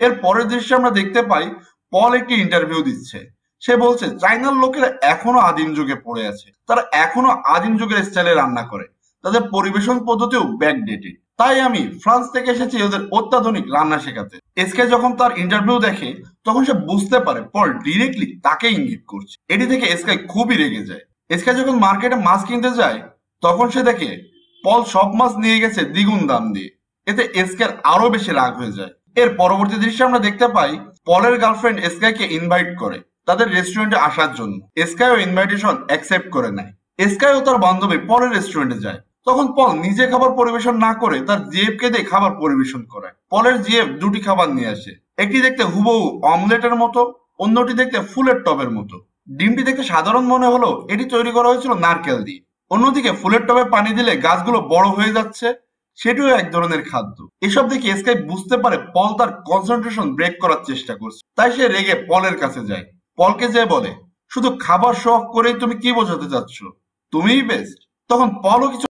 এর পরের দৃশ্যে আমরা দেখতে পাই পল একটি ইন্টারভিউ দিচ্ছে। সে বলছে চাইনার লোকেরা এখনো আদিম যুগে পড়ে আছে, তারা এখনো আদিম যুগের স্টাইলে রান্না করে, তাদের পরিবেশন পদ্ধতিও ব্যাকডেটেড। তাই আমি ফ্রান্স থেকে এসেছি ওদের অত্যাধুনিক রান্না শেখাতে। এসকে যখন তার ইন্টারভিউ দেখে তখন সে বুঝতে পারে পল ডিরেক্টলি তাকে ইঙ্গিত করছে। এটি থেকে এসকে খুবই রেগে যায়। এসকে যখন মার্কেটে মাছ কিনতে যায় তখন সে দেখে পল সব মাছ নিয়ে গেছে দ্বিগুণ দাম দিয়ে। এতে এসকের আরো বেশি রাগ হয়ে যায়। এর পরবর্তী দৃশ্যে আমরা দেখতে পাই পলের গার্লফ্রেন্ড এসকাইকে ইনভাইট করে তাদের রেস্টুরেন্টে আসার জন্য। এসকাইও ইনভাইটেশন অ্যাকসেপ্ট করে নেয়। এসকাই ও তার বান্ধবী পলের রেস্টুরেন্টে যায়। তখন পল নিজে খাবার পরিবেশন না করে তার জিএফকে দিয়ে খাবার পরিবেশন করায়। পলের জিএফ দুটি খাবার নিয়ে আসে, একটি দেখতে হুবহু অমলেটের মতো, অন্যটি দেখতে ফুলের টবের মতো। ডিমটি দেখতে সাধারণ মনে হলো এটি তৈরি করা হয়েছিল নারকেল দিয়ে। অন্যদিকে ফুলের টবে পানি দিলে গাছগুলো বড় হয়ে যাচ্ছে, সেটিও এক ধরনের খাদ্য। এসব দেখে এসকাই বুঝতে পারে পল তার কনসেন্ট্রেশন ব্রেক করার চেষ্টা করছে। তাই সে রেগে পলের কাছে যায়। পলকে যে বলে শুধু খাবার শখ করেই তুমি কি বোঝাতে চাচ্ছ, তুমিই বেস্ট। তখন পলও কিছু